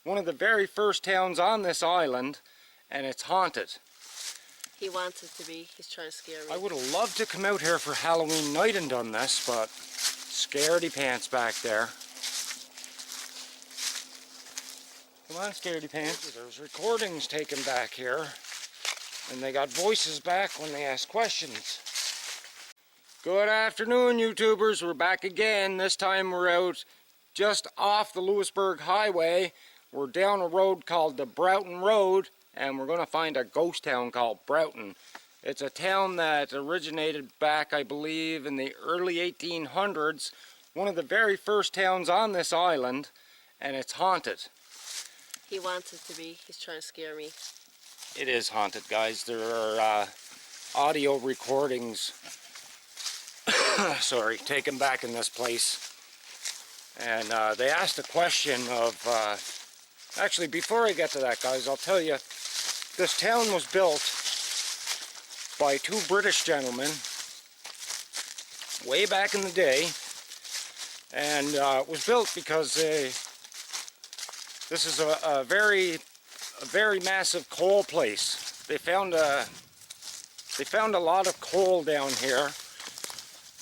one of the very first towns on this island, and it's haunted. He wants it to be. He's trying to scare me. I would have loved to come out here for Halloween night and done this, but scaredy pants back there. Come on, scaredy pants. There's recordings taken back here, and they got voices back when they ask questions. Good afternoon, YouTubers. We're back again. This time we're out just off the Louisburg Highway. We're down a road called the Broughton Road, and we're going to find a ghost town called Broughton. It's a town that originated back, I believe, in the early 1800s. One of the very first towns on this island, and it's haunted. He wants it to be. He's trying to scare me. It is haunted, guys. There are audio recordings sorry, taken back in this place. And they asked a question of... actually, before I get to that, guys, I'll tell you, this town was built by two British gentlemen way back in the day. And it was built because this is a very massive coal place. They found a lot of coal down here,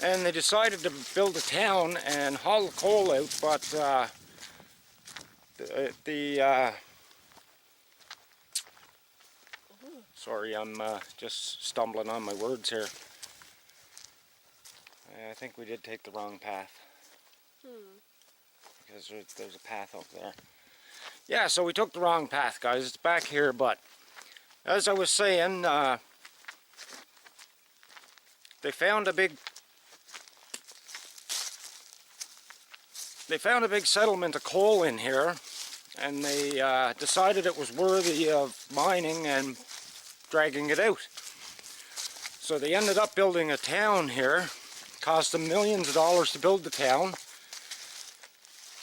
and they decided to build a town and haul the coal out, but sorry, I'm just stumbling on my words here. I think we did take the wrong path. Because there's a path up there. Yeah, so we took the wrong path, guys. It's back here, but as I was saying, they found a big settlement of coal in here, and they decided it was worthy of mining and dragging it out. So they ended up building a town here. Cost them millions of dollars to build the town.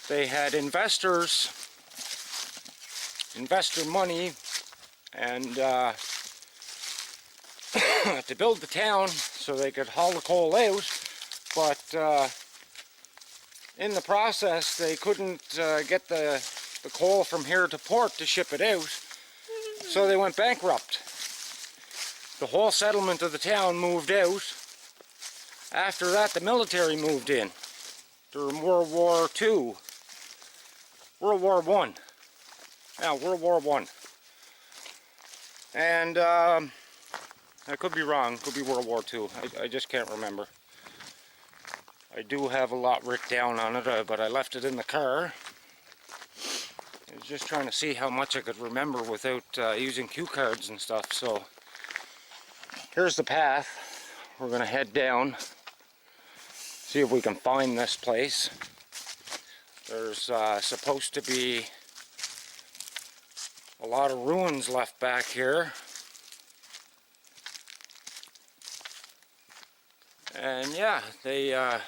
They had investor money, and to build the town so they could haul the coal out, but in the process they couldn't get the coal from here to port to ship it out, so they went bankrupt. The whole settlement of the town moved out. After that, the military moved in during World War II. World War I. Yeah, World War I. And I could be wrong. Could be World War II. I just can't remember. I do have a lot written down on it, but I left it in the car. I was just trying to see how much I could remember without using cue cards and stuff. So here's the path. We're going to head down. See if we can find this place. There's supposed to be a lot of ruins left back here. And yeah, the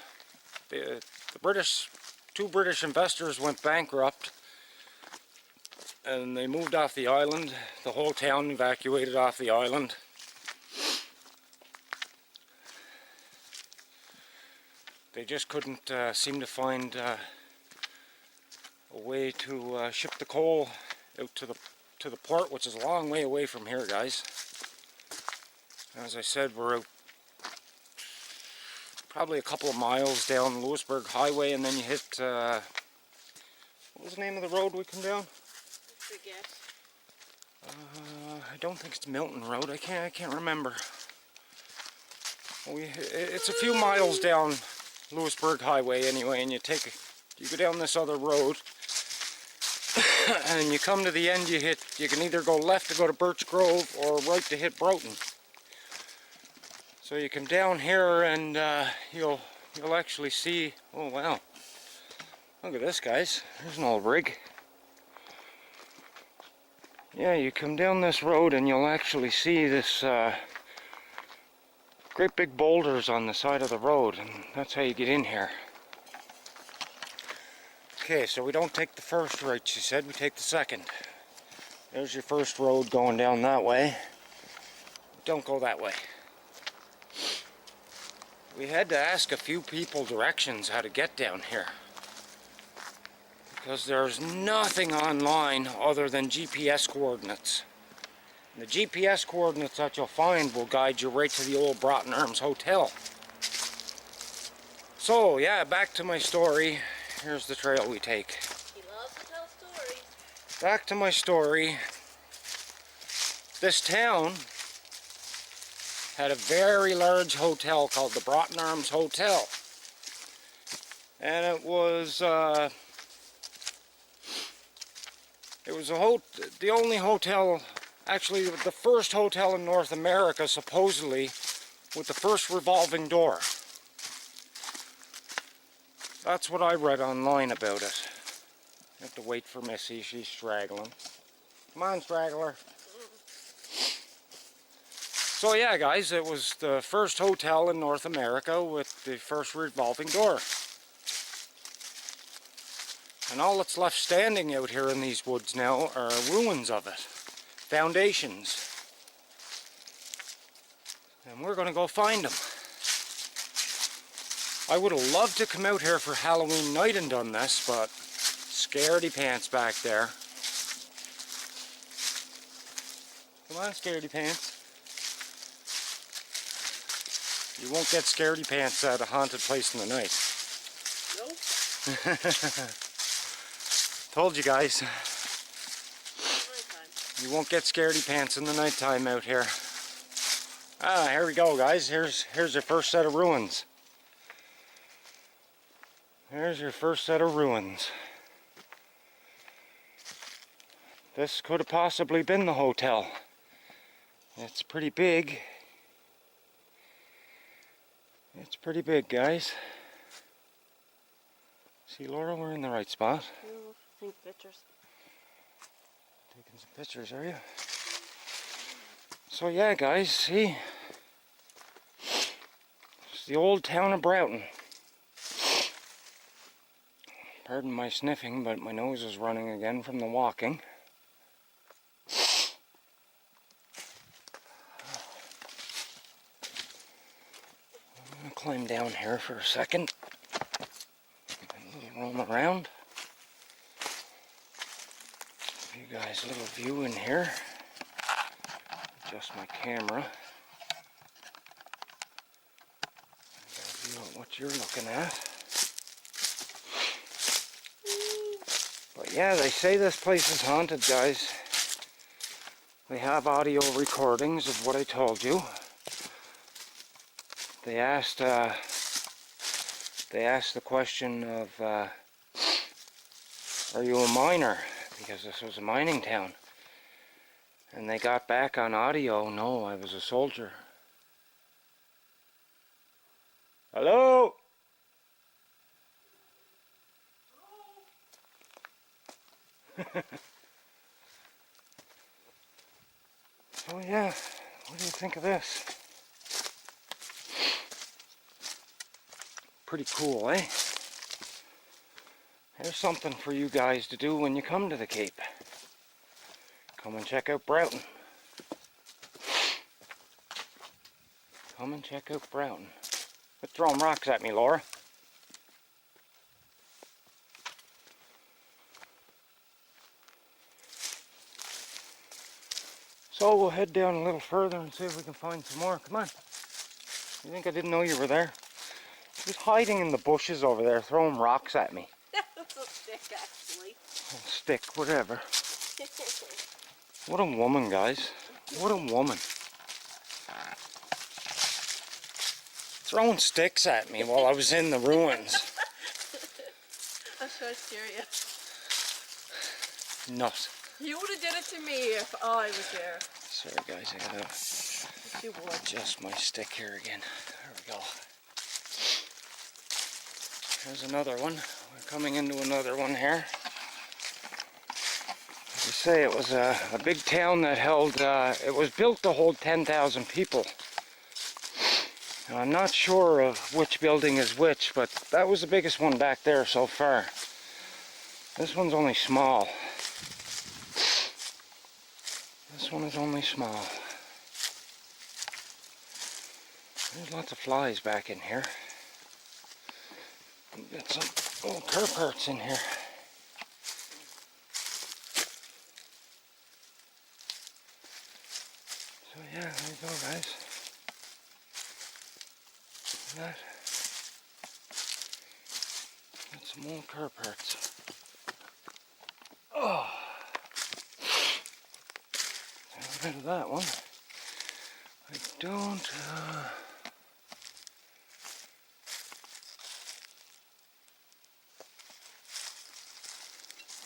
two British investors went bankrupt, and they moved off the island. The whole town evacuated off the island. They just couldn't seem to find a way to ship the coal out to the port, which is a long way away from here, guys. As I said, we're out probably a couple of miles down the Louisburg Highway, and then you hit what was the name of the road we come down? I forget. I don't think it's Milton Road. I can't remember. It's a few miles down Louisburg Highway anyway, and you go down this other road, and you come to the end. You can either go left to go to Birch Grove or right to hit Broughton. So you come down here, and you'll actually see. Oh wow! Look at this, guys. There's an old rig. Yeah, you come down this road, and you'll actually see this great big boulders on the side of the road, and that's how you get in here. Okay, so we don't take the first right, she said, we take the second. There's your first road going down that way. Don't go that way. We had to ask a few people directions how to get down here. because there's nothing online other than GPS coordinates. And the GPS coordinates that you'll find will guide you right to the old Broughton Arms Hotel. So yeah, back to my story. Here's the trail we take. He loves to tell stories. Back to my story. This town had a very large hotel called the Broughton Arms Hotel. And it was the only hotel, actually the first hotel in North America, supposedly, with the first revolving door. That's what I read online about it. I have to wait for Missy, she's straggling. Come on, straggler. So yeah, guys, it was the first hotel in North America with the first revolving door. And all that's left standing out here in these woods now are ruins of it. Foundations. And we're going to go find them. I would have loved to come out here for Halloween night and done this, but scaredy pants back there. Come on, scaredy pants. You won't get scaredy pants at a haunted place in the night. Nope. Told you guys. You won't get scaredy pants in the nighttime out here. Ah, here we go, guys. Here's your first set of ruins. Here's your first set of ruins. This could have possibly been the hotel. It's pretty big. It's pretty big, guys. See, Laura, we're in the right spot. Take pictures. Taking some pictures, are you? So yeah, guys, see? It's the old town of Broughton. Pardon my sniffing, but my nose is running again from the walking. I'm going to climb down here for a second. Roam around. Give you guys a little view in here. Adjust my camera. Get a view of what you're looking at. But yeah, they say this place is haunted, guys. They have audio recordings of what I told you. They asked the question of, are you a miner? Because this was a mining town. And they got back on audio, no, I was a soldier. Hello? So yeah, what do you think of this? Pretty cool, eh? Here's something for you guys to do when you come to the Cape. Come and check out Broughton. Come and check out Broughton. Quit throwing rocks at me, Laura. So we'll head down a little further and see if we can find some more. Come on. You think I didn't know you were there? He's hiding in the bushes over there, throwing rocks at me. That's a stick, actually. Stick, whatever. What a woman, guys. What a woman. Throwing sticks at me while I was in the ruins. I'm trying to scare you. Nut. You would have did it to me if I was there. Sorry, guys, I gotta You would. adjust my stick here again. There we go. There's another one. We're coming into another one here. As I say, it was a big town that held, it was built to hold 10,000 people. And I'm not sure of which building is which, but that was the biggest one back there so far. This one's only small. This one is only small. There's lots of flies back in here. Got some old car parts in here. Yeah, there you go, guys. Look at that. Got some old car parts. Oh, got rid of that one. I don't.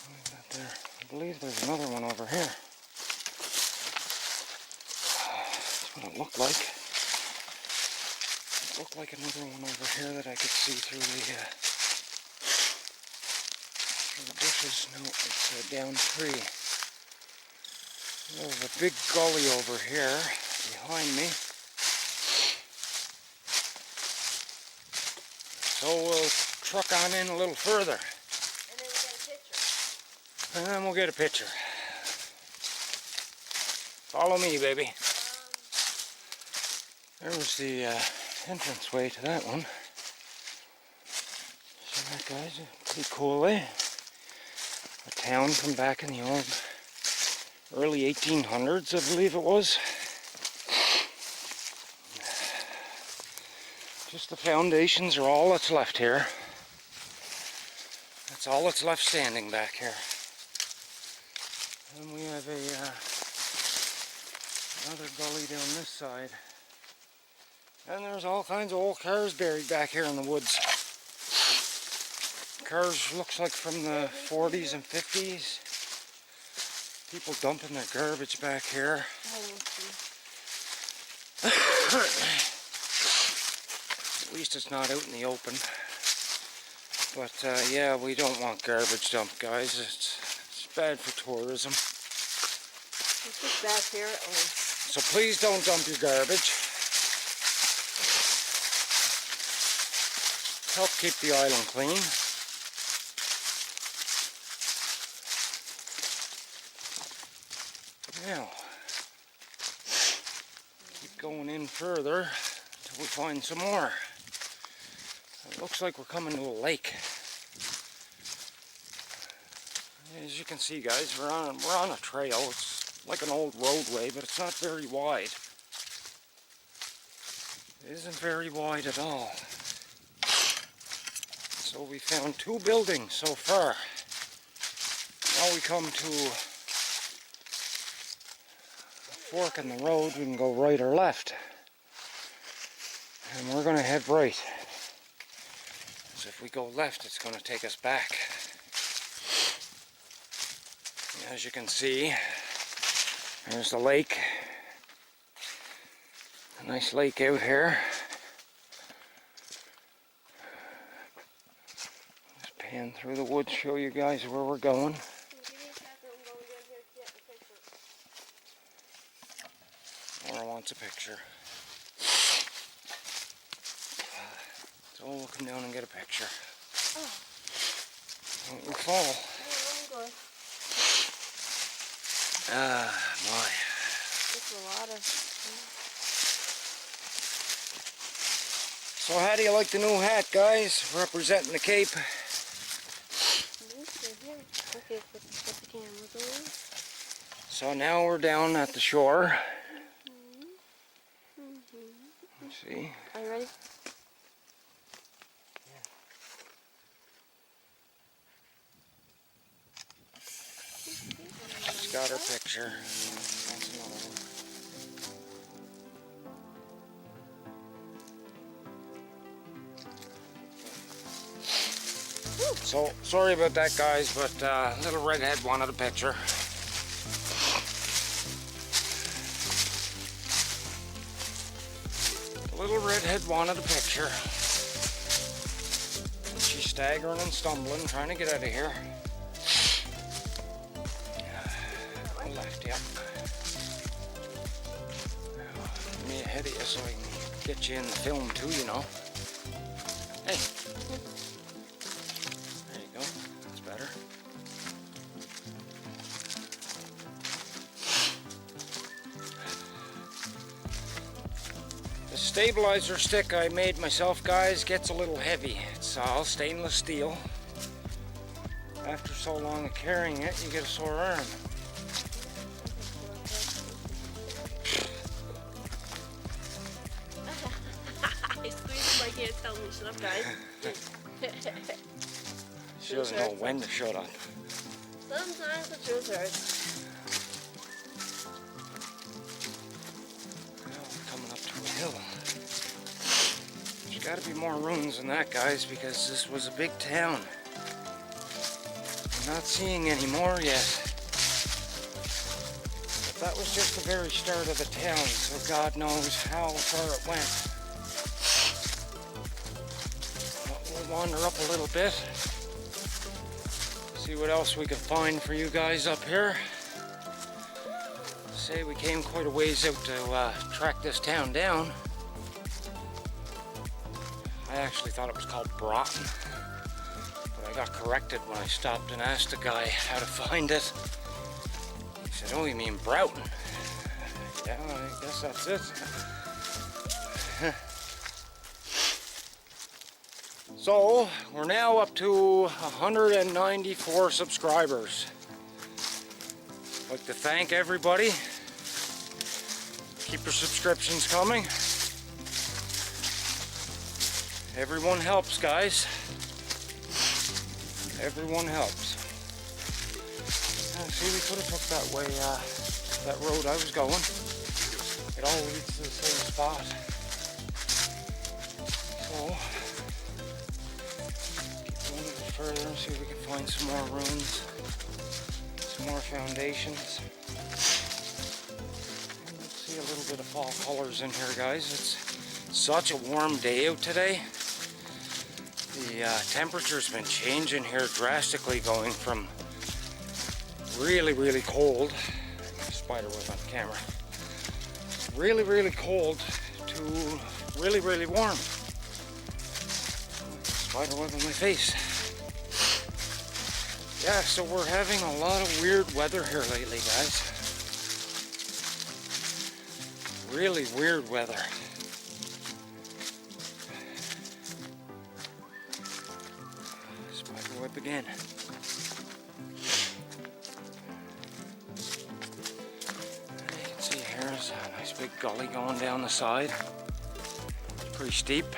What is that there? I believe there's another one over here. That's what it looked like. It looked like another one over here that I could see through the bushes. No, it's a down tree. There's a big gully over here behind me. So we'll truck on in a little further. And then we'll get a picture. Follow me, baby. There was the entranceway to that one. See that, guys? Pretty cool, eh? A town from back in the old early 1800s, I believe it was. Just the foundations are all that's left here. That's all that's left standing back here. And we have another gully down this side. And there's all kinds of old cars buried back here in the woods. Cars looks like from the 40s and 50s. People dumping their garbage back here. At least it's not out in the open. But yeah, we don't want garbage dumped, guys. It's bad for tourism. It's just back here. So please don't dump your garbage. Help keep the island clean. Now, keep going in further until we find some more. It looks like we're coming to a lake. As you can see, guys, we're on a trail. It's like an old roadway, but it's not very wide. It isn't very wide at all. So we found 2 buildings so far. Now we come to a fork in the road. We can go right or left. And we're going to head right. So if we go left, it's going to take us back. As you can see, there's the lake. A nice lake out here. Just pan through the woods, show you guys where we're going. Laura wants a picture. So we'll come down and get a picture. Don't you fall. Ah, my. There's a lot of... So how do you like the new hat, guys? Representing the Cape. Okay, put the camera going. So now we're down at the shore. See? Are you ready? She's got her picture. That's another one. So, sorry about that, guys, but little redhead wanted a picture. Little redhead wanted a picture. She's staggering and stumbling, trying to get out of here. Left, yep. Let me ahead of you so I can get you in the film too, you know. Hey. There you go. That's better. The stabilizer stick I made myself, guys, gets a little heavy. It's all stainless steel. After so long of carrying it, you get a sore arm. can't tell me shut up, guys. She doesn't know when to shut up. Sometimes the truth hurts. Well, we're coming up to a hill. There's got to be more ruins than that, guys, because this was a big town. I'm not seeing any more yet. But that was just the very start of the town, so God knows how far it went. But we'll wander up a little bit. See what else we can find for you guys up here. Say we came quite a ways out to track this town down. I actually thought it was called Broughton, but I got corrected when I stopped and asked the guy how to find it. He said, "Oh, you mean Broughton?" Yeah, I guess that's it. So, we're now up to 194 subscribers. I'd like to thank everybody. Keep your subscriptions coming. Everyone helps, guys. Everyone helps. See, we could have took that way, that road I was going. It all leads to the same spot. So, further and see if we can find some more ruins, some more foundations. And let's see a little bit of fall colors in here, guys. It's such a warm day out today. The temperature's been changing here drastically, going from really, really cold. Spider web on camera. Really, really cold to really, really warm. Spider web on my face. Yeah, so we're having a lot of weird weather here lately, guys. Really weird weather. Spider web again. You can see here's a nice big gully going down the side. It's pretty steep.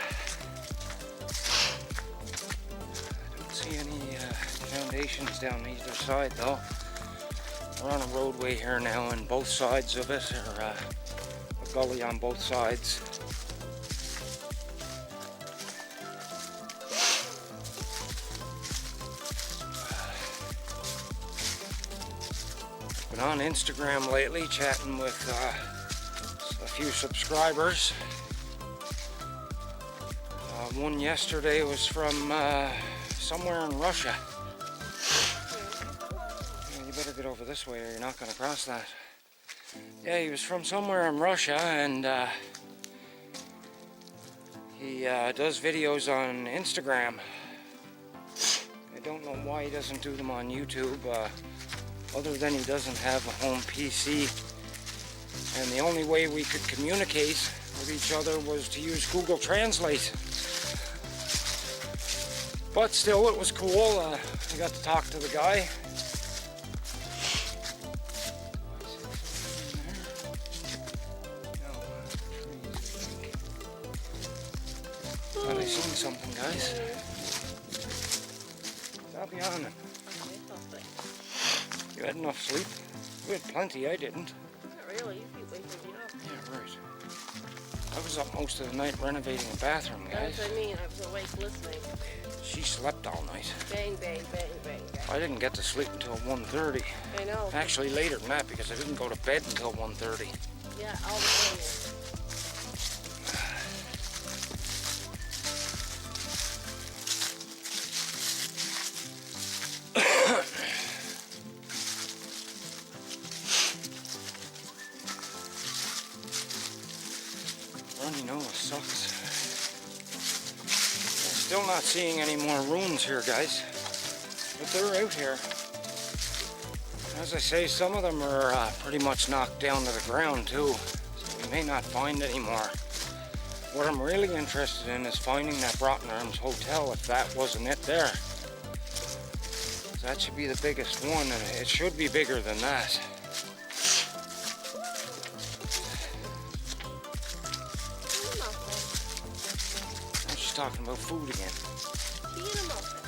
I don't see any foundations down either side though. We're on a roadway here now, and both sides of it are a gully on both sides. Been on Instagram lately, chatting with a few subscribers. One yesterday was from somewhere in Russia. You better get over this way or you're not going to cross that. Yeah, he was from somewhere in Russia, and he does videos on Instagram. I don't know why he doesn't do them on YouTube, other than he doesn't have a home PC. And the only way we could communicate with each other was to use Google Translate. But still, it was cool. I got to talk to the guy. Thought I seen something, guys. I'll be on it. You had enough sleep? You had plenty, I didn't. Not really, you keep waking me up. Yeah, right. I was up most of the night renovating a bathroom, guys. That's what I mean, I was awake listening. She slept all night. Bang, bang, bang, bang, bang. I didn't get to sleep until 1:30. I know. Actually later than that, because I didn't go to bed until 1:30. Yeah, all the time. Runny nose sucks. Still not seeing any more ruins here, guys. But they're out here. As I say, some of them are pretty much knocked down to the ground too. So we may not find any more. What I'm really interested in is finding that Broughton Arms Hotel, if that wasn't it there. That should be the biggest one, and it should be bigger than that. talking about food again. Tea and a muffin.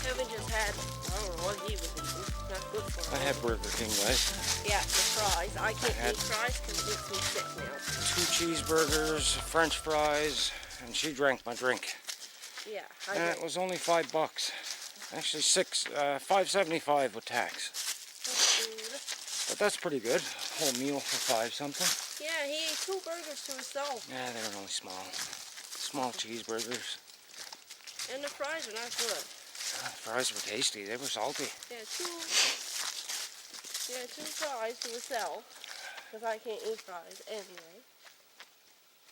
Kevin just had, I don't know what he was eating. Not good for him. I had Burger King, guys. Yeah, the fries. I can't had- eat fries because it makes me sick now. 2 cheeseburgers, French fries, and she drank my drink. Yeah, I And did. it was only $5. Actually, $5.75 with tax. That's good. But that's pretty good. Whole meal for 5 something. Yeah, he ate 2 burgers to himself. Yeah, they were only small. Small cheeseburgers. And the fries are not good. Fries were tasty. They were salty. Yeah, two fries to himself. Because I can't eat fries anyway.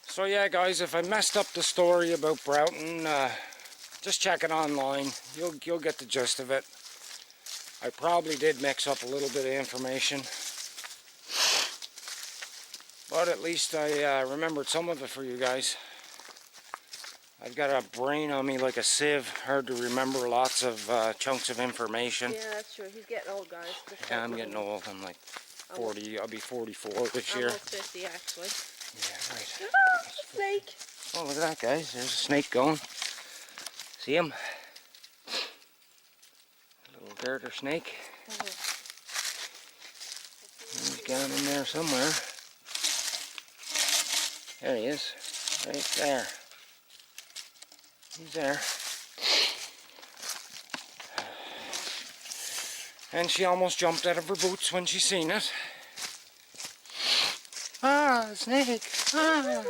So yeah, guys, if I messed up the story about Broughton, just check it online. You'll get the gist of it. I probably did mix up a little bit of information, but at least I remembered some of it for you guys. I've got a brain on me like a sieve, hard to remember lots of chunks of information. Yeah, that's true. He's getting old, guys. Yeah, I'm getting old. I'm like 40. I'll be 44 this year. Almost 50, actually. Yeah, right. Ah, snake! Oh, look at that, guys. There's a snake going. See him? Little garter snake. He's down in there somewhere. There he is. Right there. He's there. And she almost jumped out of her boots when she seen it. Ah, snake! Ah!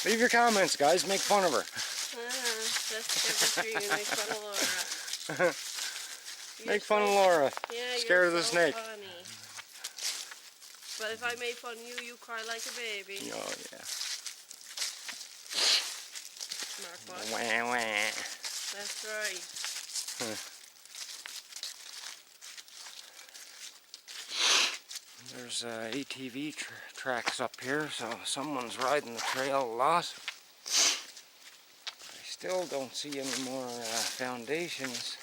Leave your comments, guys. Make fun of her. That's every tree. Make fun of Laura. Make fun of Laura. Yeah, Scared you're of the so snake. Funny. But if I made fun of you, you cry like a baby. Oh, yeah. Mark one. Wah, wah. That's right. There's ATV tracks up here, so someone's riding the trail a lot. I still don't see any more foundations.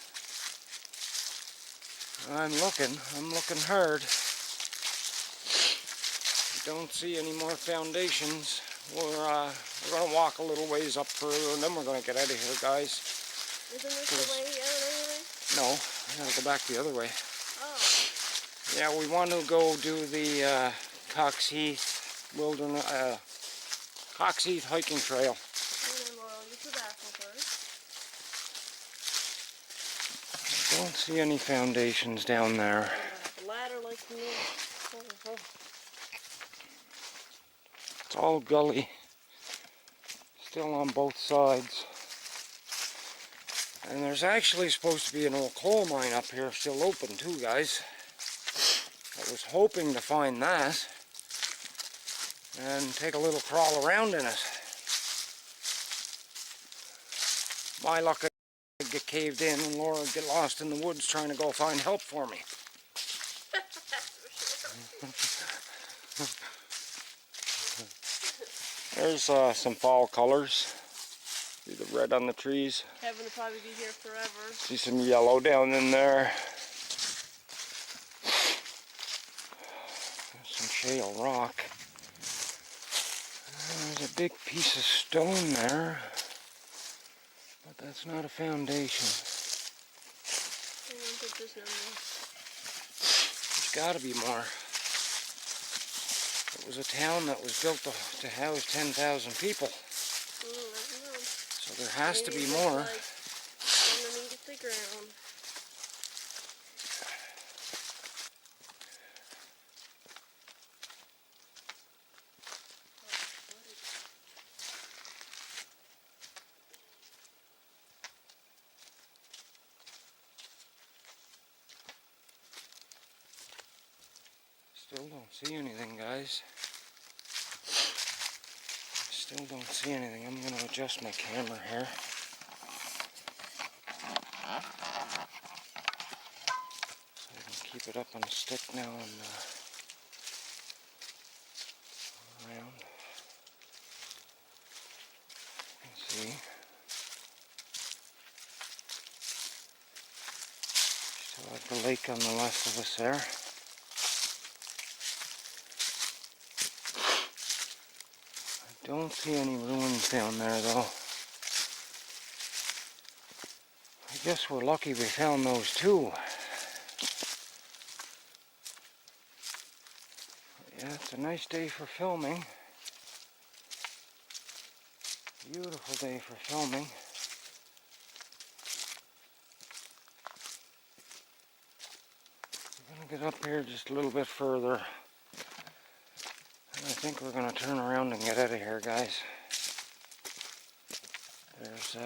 I'm looking hard. Don't see any more foundations. We're gonna walk a little ways up further, and then we're gonna get out of here, guys. Isn't this the way out anyway? No, I gotta go back the other way. Oh. Yeah, we want to go do the Cox Heath Wilderness, Cox Heath hiking trail. And then we'll get to that one first. Don't see any foundations down there. The ladder like you know. It's all gully. Still on both sides. And there's actually supposed to be an old coal mine up here still open too, guys. I was hoping to find that and take a little crawl around in it. My luck, I'd get caved in and Laura would get lost in the woods trying to go find help for me. There's some fall colors. See the red on the trees. Kevin will probably be here forever. See some yellow down in there. There's some shale rock. There's a big piece of stone there. But that's not a foundation. I don't think there's no more. There's got to be more. It was a town that was built to house 10,000 people. I don't know. So there has to Maybe be it's more. like underneath the ground. Still don't see anything, guys. Still don't see anything. I'm going to adjust my camera here. So I can keep it up on a stick now and around. Let's see. Still have the lake on the left of us there. Don't see any ruins down there though. I guess we're lucky we found those too. Yeah, it's a nice day for filming. Beautiful day for filming. We're gonna get up here just a little bit further. And I think we're gonna turn around and get out of here, guys. There's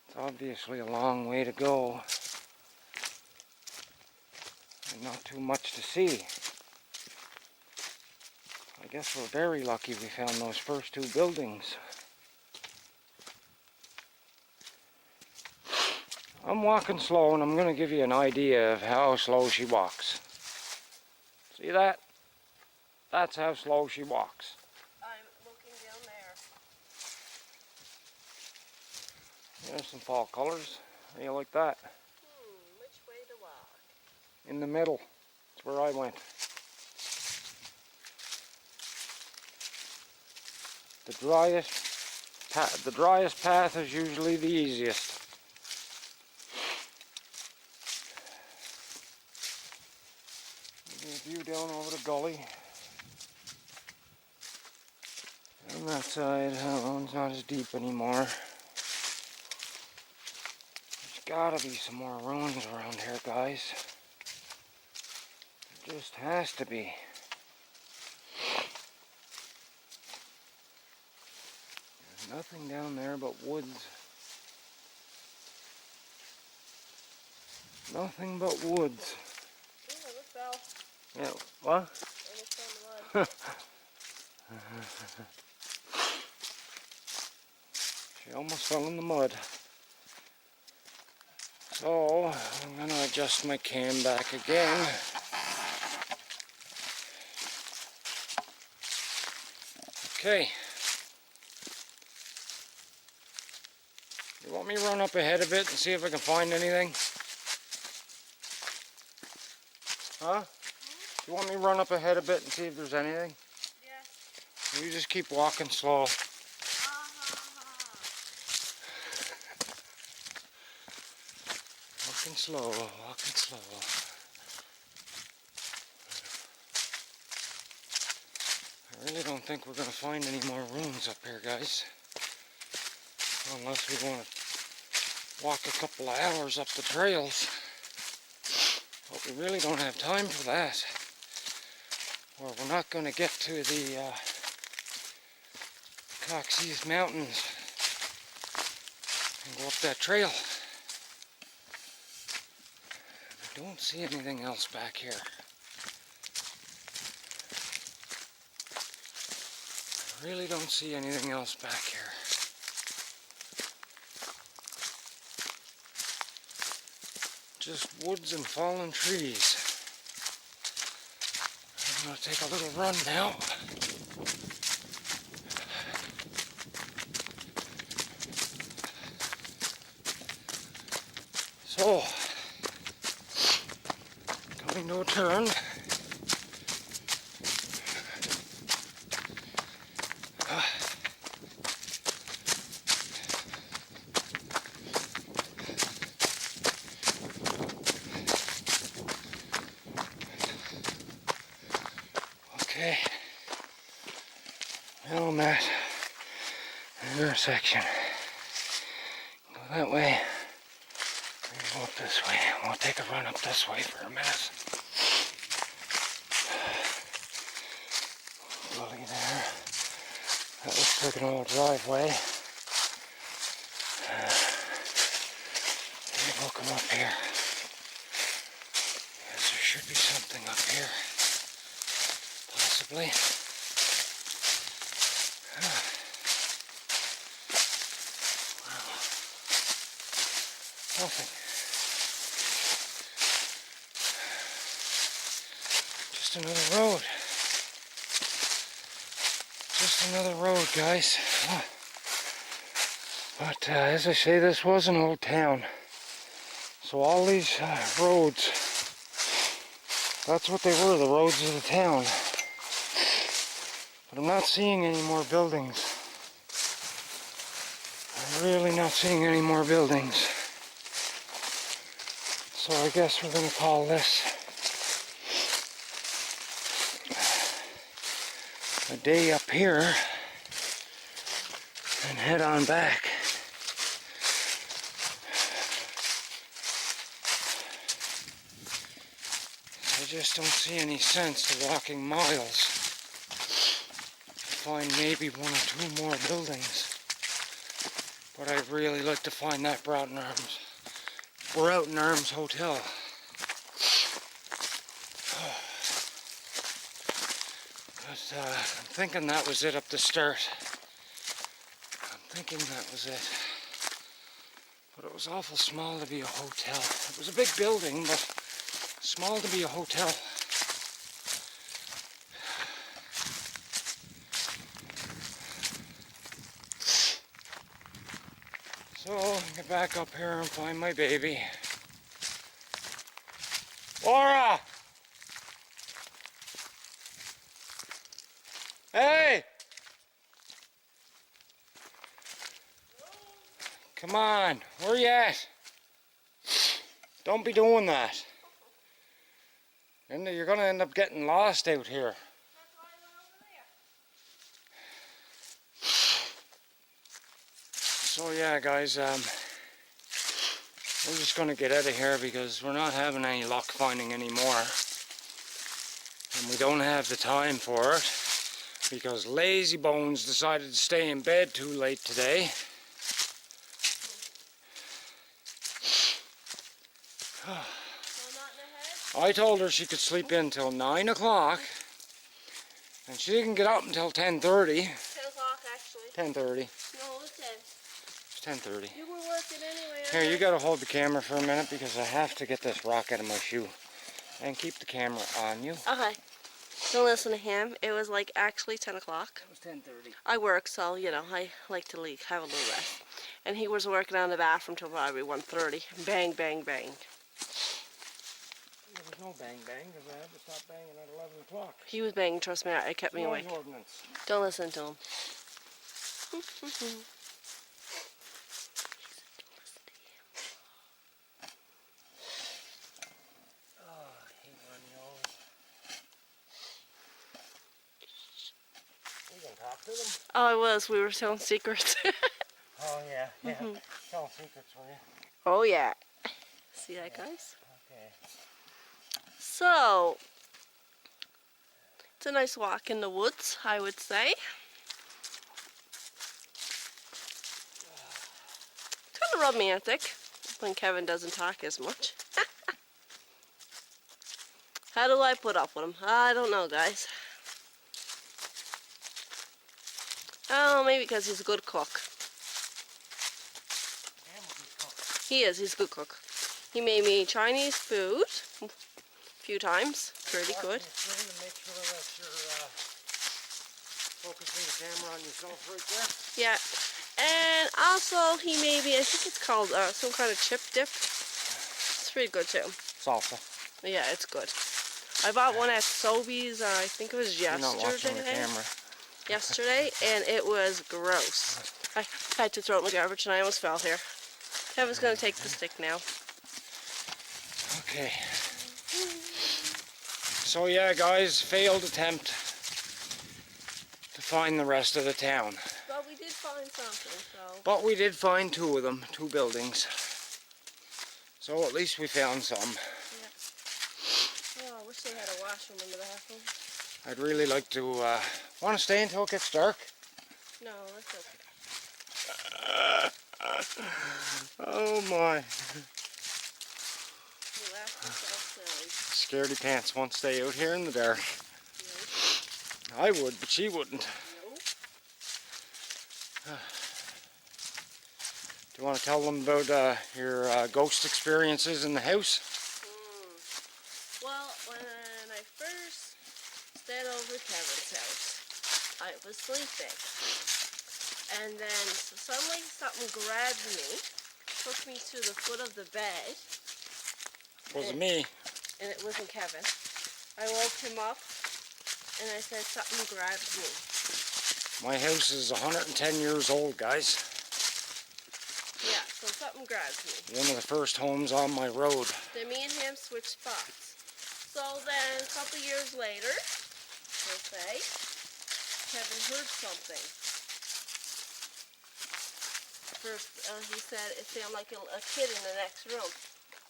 it's obviously a long way to go. And not too much to see. I guess we're very lucky we found those first two buildings. I'm walking slow and I'm going to give you an idea of how slow she walks. See that? That's how slow she walks. I'm looking down there. There's some fall colors. How do you like that? Which way to walk? In the middle. That's where I went. The driest path is usually the easiest. Give you a view down over the gully. On that side, that one's not as deep anymore. There's gotta be some more ruins around here, guys. There just has to be. Nothing down there but woods. Nothing but woods. Ooh, I look fell. Yeah, what? I look down the mud. She almost fell in the mud. So, I'm going to adjust my cam back again. Okay. You want me to run up ahead a bit and see if I can find anything? Huh? You want me to run up ahead a bit and see if there's anything? Yeah. You just keep walking slow. Walking slow, walking slow. I really don't think we're going to find any more ruins up here, guys. Unless we want to walk a couple of hours up the trails. But we really don't have time for that. Or we're not going to get to the Coxey's Mountains and go up that trail. I don't see anything else back here. I really don't see anything else back here. Just woods and fallen trees. I'm going to take a little run now. So, coming to a turn. Okay, now I'm at the intersection. Go that way, and go up this way. We'll take a run up this way for a minute. Gully there. That looks like an old driveway. Maybe we'll come up here. Yes, there should be something up here. Possibly. Wow. Nothing. Just another road. Just another road, guys. But as I say, this was an old town. So all these roads, that's what they were, the roads of the town. But I'm not seeing any more buildings. I'm really not seeing any more buildings. So I guess we're going to call this a day up here and head on back. I just don't see any sense to walking miles to find maybe one or two more buildings. But I'd really like to find that Broughton Arms Hotel. But I'm thinking that was it up the start. I'm thinking that was it. But it was awful small to be a hotel. It was a big building, but small to be a hotel. So, get back up here and find my baby. Laura! Hey! Come on, where you at? Don't be doing that. And you're gonna end up getting lost out here. So yeah, guys, we're just gonna get out of here because we're not having any luck finding any more. And we don't have the time for it because Lazy Bones decided to stay in bed too late today. I told her she could sleep in till 9 o'clock and she didn't get up until 10:30. 10 o'clock actually. 10:30. No, it's 10. It's 10:30. You were working anyway. Here, you gotta hold the camera for a minute because I have to get this rock out of my shoe. And keep the camera on you. Okay. Don't listen to him. It was like actually 10 o'clock. It was 10:30. I work, so, you know, I like to have a little rest. And he was working on the bathroom till probably 1:30. Bang, bang, bang. There was no bang bang because I had to stop banging at 11 o'clock. He was banging, trust me, it kept me awake. Ordinance. Don't listen to him. You gonna talk to them? Oh, I was. We were telling secrets. Oh yeah, yeah. Tell secrets for you. Oh, yeah. See that, guys? Okay. So, it's a nice walk in the woods, I would say. It's kind of romantic when Kevin doesn't talk as much. How do I put up with him? I don't know, guys. Oh, maybe because he's a good cook. He is. He's a good cook. He made me Chinese food a few times. Pretty good. Make sure that you're focusing the camera on yourself right there. Yeah. And also, he made me, I think it's called some kind of chip dip. It's pretty good too. Salsa. Yeah, it's good. I bought one at Sobeys, I think it was You're not watching the yesterday. camera. Yesterday, and it was gross. I had to throw it in the garbage and I almost fell here. Kevin's going to take the stick now. Okay. So yeah, guys, failed attempt to find the rest of the town. But we did find something, so. But we did find two of them, two buildings. So at least we found some. Yeah. Oh, I wish they had a washroom in the bathroom. I'd really like to, want to stay until it gets dark? No, that's okay. Oh my. You laughed yourself silly. Scaredy pants won't stay out here in the dark. Nope. I would, but she wouldn't. Nope. Do you want to tell them about your ghost experiences in the house? Well, when I first stayed over at Kevin's house, I was sleeping. And then suddenly something grabbed me, took me to the foot of the bed. Wasn't me. And it wasn't Kevin. I woke him up and I said, something grabbed me. My house is 110 years old, guys. Yeah, so something grabs me. One of the first homes on my road. Then me and him switched spots. So then a couple years later, he'll say, Kevin heard something. First, he said it sounded like a kid in the next room.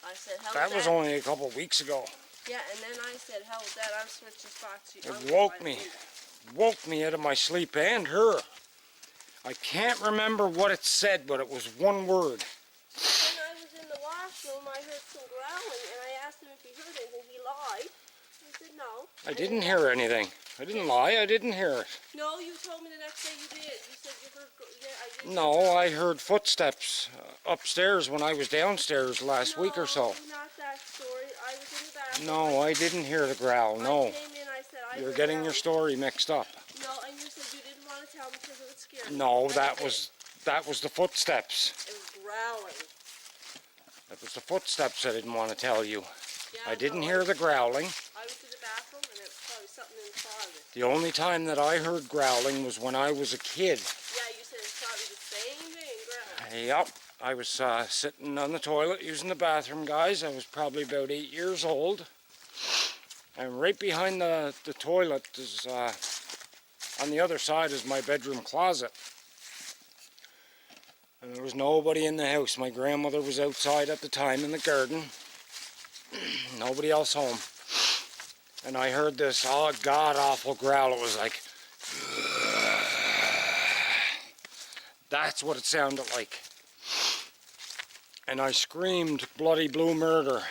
I said, how's that? That was only a couple weeks ago. Yeah, and then I said, how's that? I'm switching spots. It woke me. Woke me out of my sleep, and her. I can't remember what it said, but it was one word. When I was in the washroom, I heard some growling, and I asked him if he heard anything. He lied. I said no. I didn't hear anything. I didn't lie. I didn't hear it. No, you told me the next day you did. You said you heard. Yeah, I did. No, I heard footsteps upstairs when I was downstairs last week or so. Not that story. I was in the bathroom. No, I didn't hear the growl. I No. came in, I said, I You're heard getting growling. your story mixed up. No, and you said you didn't want to tell me because it would scare me. No, I that did. was the footsteps. It was growling. That was the footsteps I didn't want to tell you. Yeah, I didn't no, hear the growling. I was in the bathroom, and it was probably something in the closet. The only time that I heard growling was when I was a kid. Yeah, you said it's probably the same thing, growling. Yep, I was sitting on the toilet using the bathroom, guys. I was probably about 8 years old. And right behind the toilet is, on the other side is my bedroom closet. And there was nobody in the house. My grandmother was outside at the time in the garden. Nobody else home. And I heard this god-awful growl. It was like... That's what it sounded like. And I screamed bloody blue murder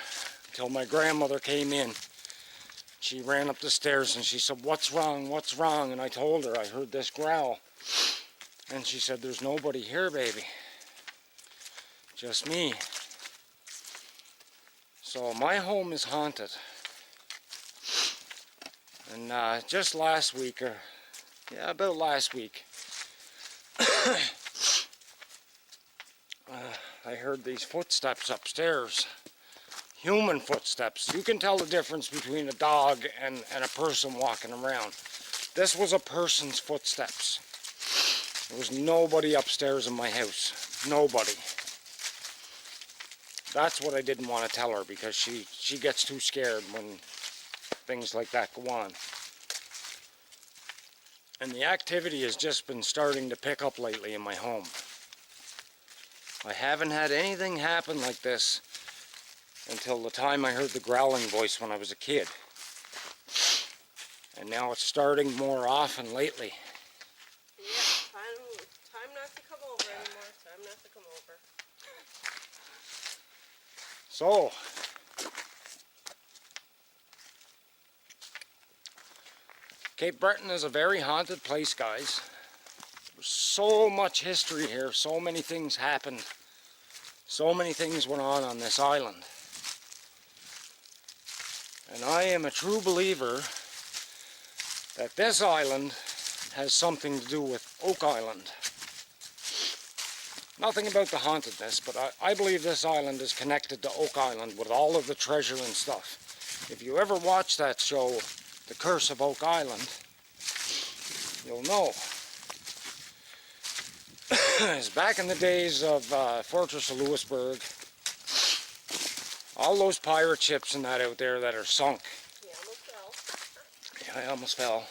until my grandmother came in. She ran up the stairs and she said, "What's wrong? What's wrong?" And I told her I heard this growl. And she said, "There's nobody here, baby. Just me." So my home is haunted. And just last week, or yeah, about last week, I heard these footsteps upstairs. Human footsteps. You can tell the difference between a dog and a person walking around. This was a person's footsteps. There was nobody upstairs in my house. Nobody. That's what I didn't want to tell her, because she gets too scared when things like that go on. And the activity has just been starting to pick up lately in my home. I haven't had anything happen like this until the time I heard the growling voice when I was a kid. And now it's starting more often lately. Yeah, time not to come over anymore. Time not to come over. So, Cape Breton is a very haunted place, guys. There's so much history here, so many things happened. So many things went on this island. And I am a true believer that this island has something to do with Oak Island. Nothing about the hauntedness, but I believe this island is connected to Oak Island with all of the treasure and stuff. If you ever watch that show, The Curse of Oak Island, you'll know. It's back in the days of Fortress of Louisburg. All those pirate ships and that out there that are sunk. Yeah, almost fell. Yeah, I almost fell.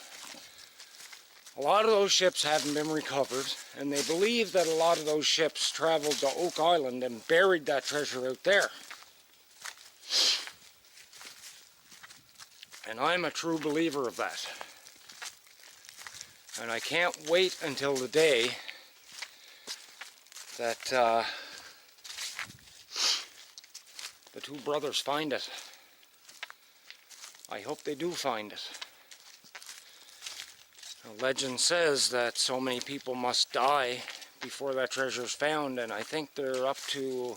A lot of those ships haven't been recovered, and they believe that a lot of those ships traveled to Oak Island and buried that treasure out there. And I'm a true believer of that. And I can't wait until the day that the two brothers find it. I hope they do find it. The legend says that so many people must die before that treasure is found, and I think they're up to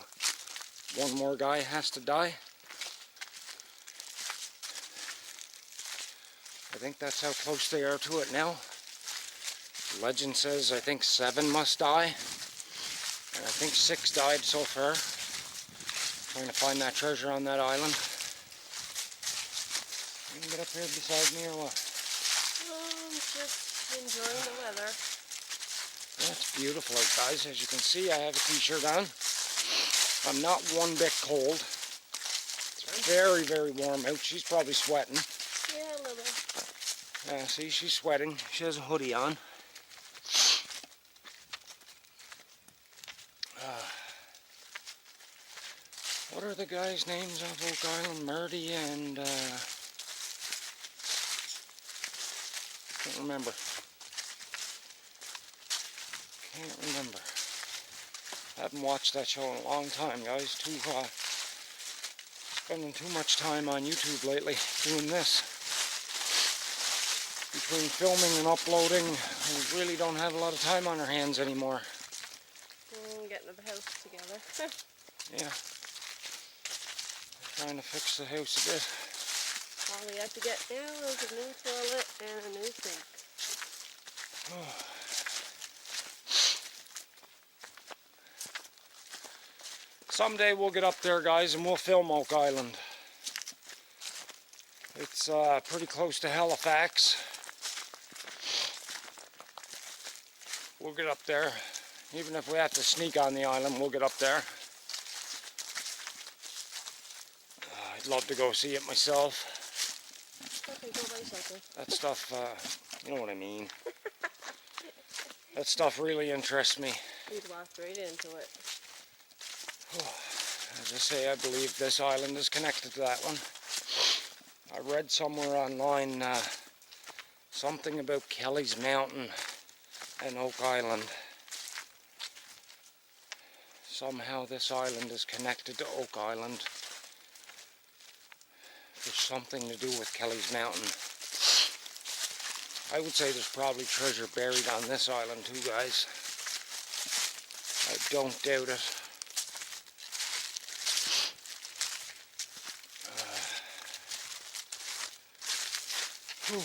one more guy has to die. I think that's how close they are to it now. The legend says I think 7 must die, and I think 6 died so far, trying to find that treasure on that island. You can get up here beside me or what? Just enjoying the weather. That's beautiful out, guys. As you can see, I have a t-shirt on. I'm not one bit cold. It's very, very warm out. She's probably sweating. Yeah, a little. See, she's sweating. She has a hoodie on. What are the guys' names of Oak Island? Murdy and, can't remember. Can't remember. I haven't watched that show in a long time, guys. Spending too much time on YouTube lately doing this. Between filming and uploading, we really don't have a lot of time on our hands anymore. Getting the house together. Yeah. Trying to fix the house a bit. All we have to get now is a new toilet and a new sink. Someday we'll get up there, guys, and we'll film Oak Island. It's pretty close to Halifax. We'll get up there. Even if we have to sneak on the island, we'll get up there. I'd love to go see it myself. Okay, go bicycle. That stuff, you know what I mean. That stuff really interests me. You'd walk right into it. As I say, I believe this island is connected to that one. I read somewhere online something about Kelly's Mountain and Oak Island. Somehow this island is connected to Oak Island. There's something to do with Kelly's Mountain. I would say there's probably treasure buried on this island too, guys. I don't doubt it. I'm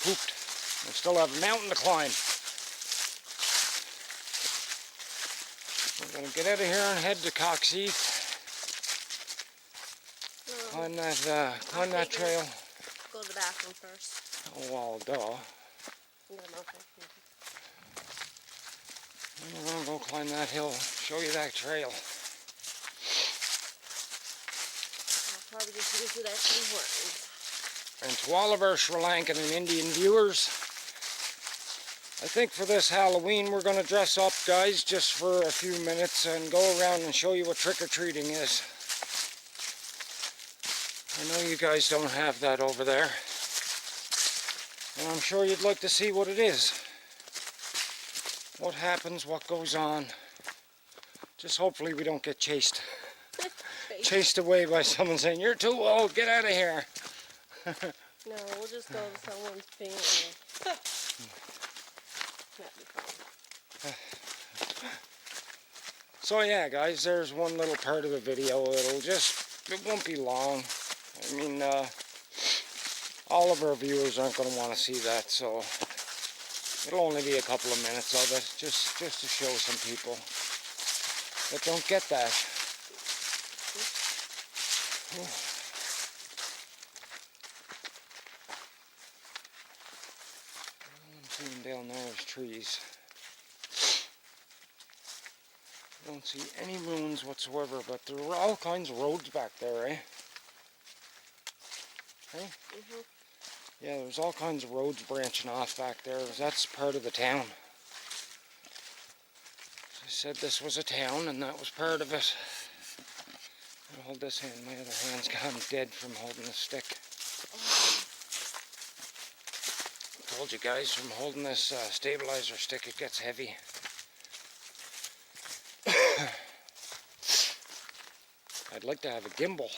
pooped. I still have a mountain to climb. We're going to get out of here and head to Coxheath. Climb that trail. Go to the bathroom first. Oh, well, duh. I'm We're going to go climb that hill, show you that trail. I'll probably just use it at some point. And to all of our Sri Lankan and Indian viewers, I think for this Halloween we're going to dress up, guys, just for a few minutes and go around and show you what trick-or-treating is. I know you guys don't have that over there, and I'm sure you'd like to see what it is. What happens, what goes on. Just hopefully we don't get chased. Chased away by someone saying, "You're too old, get out of here." No, we'll just go to someone's family. That'd be fun. So yeah, guys, there's one little part of the video. It won't be long. I mean, all of our viewers aren't going to want to see that, so it'll only be a couple of minutes of it, just to show some people that don't get that. All I'm seeing down there is trees. I don't see any ruins whatsoever, but there are all kinds of roads back there, eh? Hey? Mhm. Yeah, there's all kinds of roads branching off back there. That's part of the town. I said this was a town, and that was part of it. I'll hold this hand. My other hand's gone dead from holding the stick. I told you guys, from holding this stabilizer stick, it gets heavy. I'd like to have a gimbal.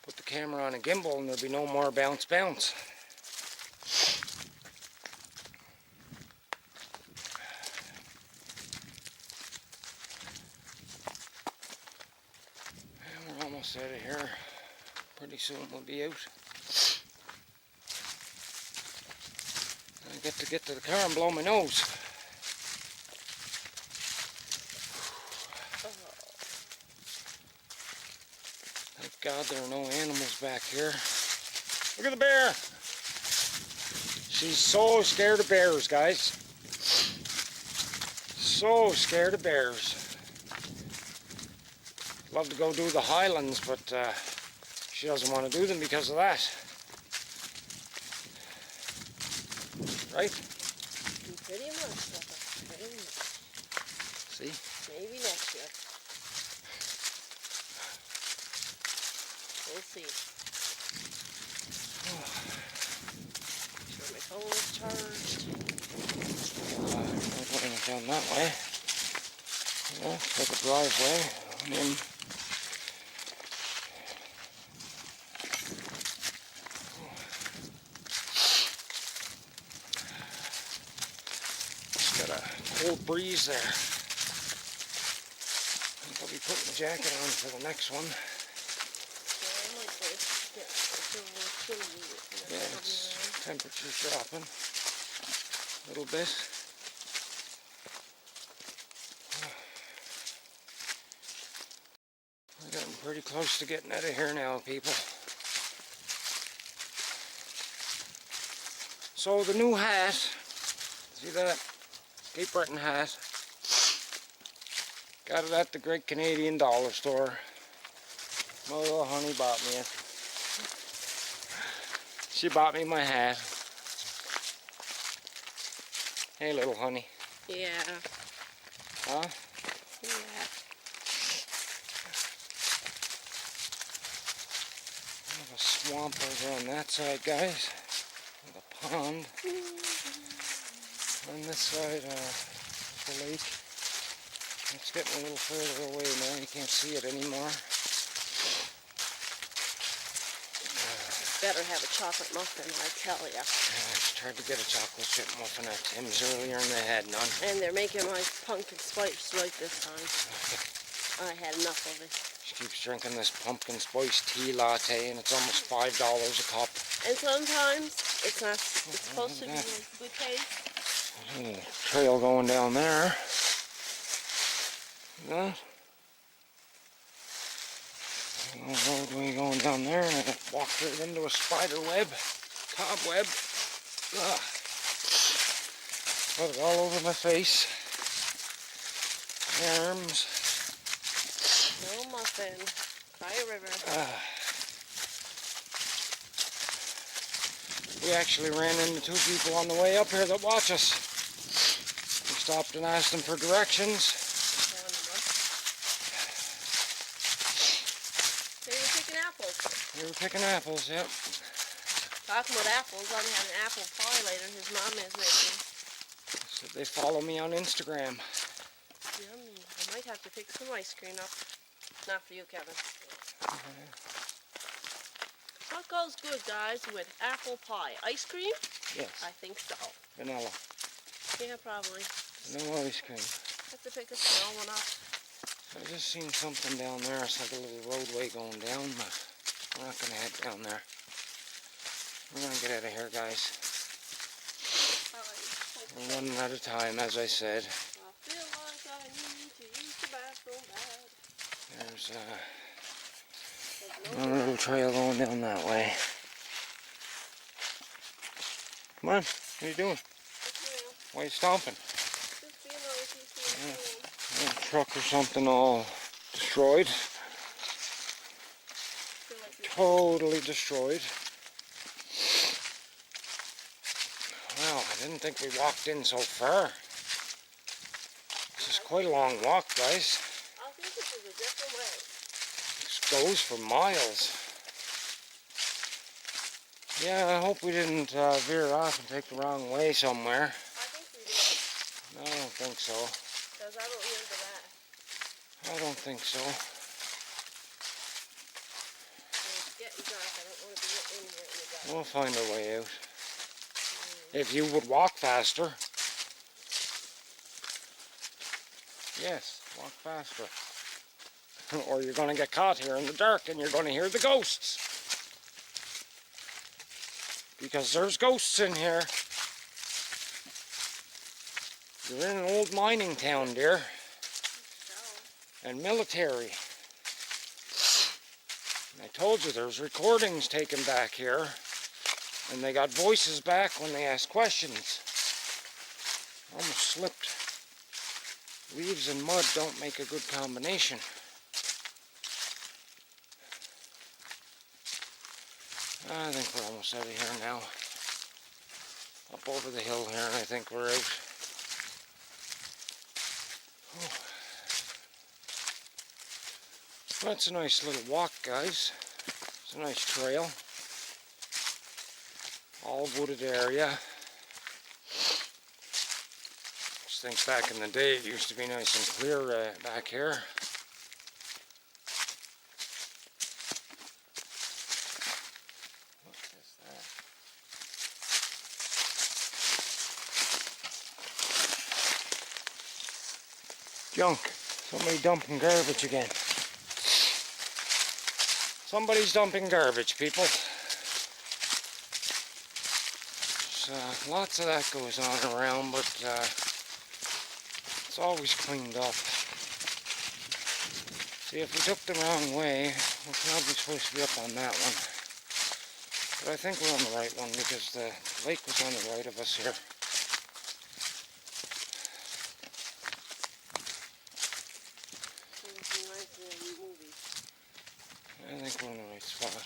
Put the camera on a gimbal and there'll be no more bounce. And we're almost out of here. Pretty soon we'll be out. I get to the car and blow my nose. Thank God there are no animals back here. Look at the bear! She's so scared of bears, guys. So scared of bears. Love to go do the highlands, but she doesn't want to do them because of that. Right? Pretty much, Papa. Pretty much. See? Maybe next year. We'll see. Sure my phone is charged. I'm putting it down that way. Yeah, take a driveway. And then just got a cold breeze there. I think I'll be putting the jacket on for the next one. Yeah, it's temperature dropping a little bit. We're getting pretty close to getting out of here now, people. So the new hat, see that Cape Breton hat? Got it at the Great Canadian Dollar Store. My little honey bought me it. She bought me my hat. Hey, little honey. Yeah. Huh? Yeah. We have a swamp over on that side, guys. With a pond. On this side, the lake. It's getting a little further away now. You can't see it anymore. Better have a chocolate muffin, I tell ya. I just tried to get a chocolate chip muffin at Tim's earlier and they had none. And they're making my pumpkin spice right this time. I had enough of it. She keeps drinking this pumpkin spice tea latte and it's almost $5 a cup. And sometimes it's not. It's supposed to be like good taste. Trail going down there. See that? Roadway going down there, and I walked right into a spider web, cobweb. Ugh. Put it all over my face, my arms. No muffin. Cry a river. We actually ran into two people on the way up here that watch us. We stopped and asked them for directions. We were picking apples, yep. Talking about apples, I'm having an apple pie later. His mom is making. So they follow me on Instagram. Yummy. I might have to pick some ice cream up. Not for you, Kevin. What goes good, guys, with apple pie? Ice cream? Yes. I think so. Vanilla. Yeah, probably. No ice cream. Have to pick a small one up. I just seen something down there. It's like a little roadway going down, but we're not going to head down there. We're going to get out of here, guys. We're running out of time, as I said. I feel like I need to use the bathroom bad. There's another little trail going down that way. Come on, what are you doing? Why are you stomping? Just being nosy. A truck or something all destroyed. Totally destroyed. Wow, I didn't think we walked in so far. This is quite a long walk, guys. I think this is a different way. This goes for miles. Yeah, I hope we didn't veer off and take the wrong way somewhere. I think we did. No, I don't think so. Because I don't remember that. I don't think so. It's getting dark. I don't want to be in here in the dark. We'll find a way out. If you would walk faster. Yes, walk faster. Or you're going to get caught here in the dark and you're going to hear the ghosts. Because there's ghosts in here. You're in an old mining town, dear. And military. And I told you there's recordings taken back here. and they got voices back when they asked questions. Almost slipped. Leaves and mud don't make a good combination. I think we're almost out of here now. Up over the hill here, and I think we're out. Well, it's a nice little walk, guys. It's a nice trail. All wooded area. Just think back in the day it used to be nice and clear back here. What is that? Junk. Somebody dumping garbage again. Somebody's dumping garbage, people. Lots of that goes on around, but it's always cleaned up. See, if we took the wrong way, we're probably supposed to be up on that one. But I think we're on the right one because the lake was on the right of us here. I think we're in the right spot.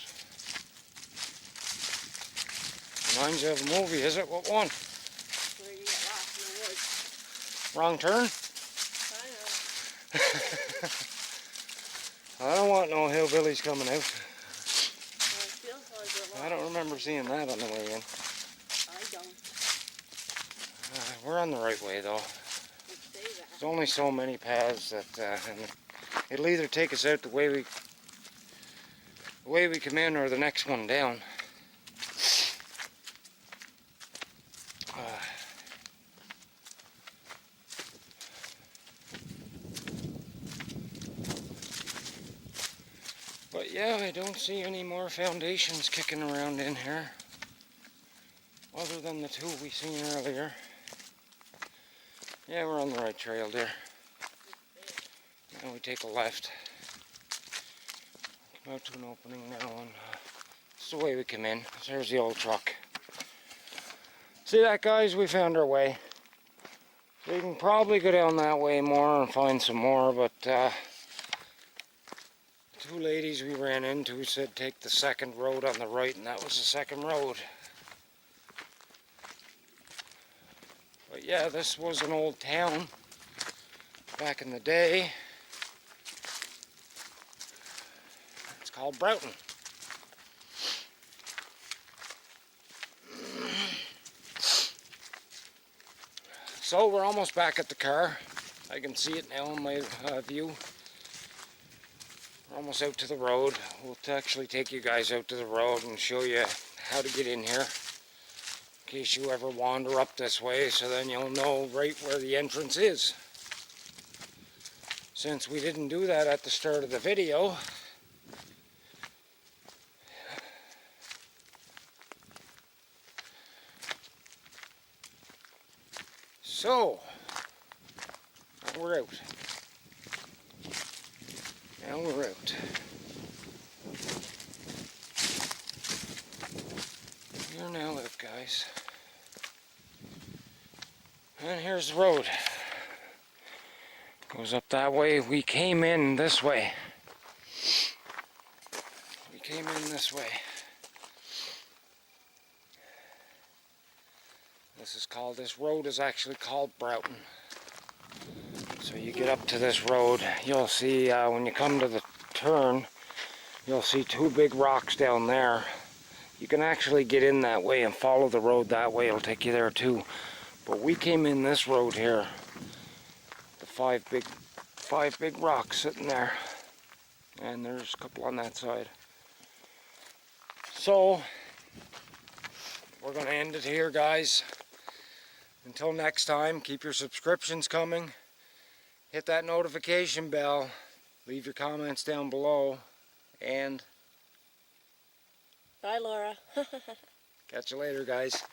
Reminds you of a movie, is it? What one? Where you get lost in the woods. Wrong turn? I know. I don't want no hillbillies coming out. Well, it feels like a lot. I don't remember seeing that on the way in. I don't. We're on the right way though. Let's say that. There's only so many paths that and it'll either take us out the way we come in or the next one down. But yeah, I don't see any more foundations kicking around in here, other than the two we seen earlier. Yeah, we're on the right trail there. Now we take a left. Come out to an opening now, and it's the way we come in. There's the old truck. See that, guys? We found our way. So you can probably go down that way more and find some more, but two ladies we ran into said take the second road on the right, and that was the second road. But yeah, this was an old town back in the day. It's called Broughton. So we're almost back at the car. I can see it now in my view. We're almost out to the road. We'll actually take you guys out to the road and show you how to get in here, in case you ever wander up this way, so then you'll know right where the entrance is. Since we didn't do that at the start of the video, so now we're out. Now we're out. You're now out, guys. And here's the road. Goes up that way. We came in this way. We came in this way. This road is actually called Broughton. So you get up to this road, you'll see when you come to the turn, you'll see two big rocks down there. You can actually get in that way and follow the road that way, it'll take you there too. But we came in this road here. The five big rocks sitting there. And there's a couple on that side. So, we're going to end it here, guys. Until next time, keep your subscriptions coming. Hit that notification bell. Leave your comments down below. And Bye, Laura. catch you later, guys.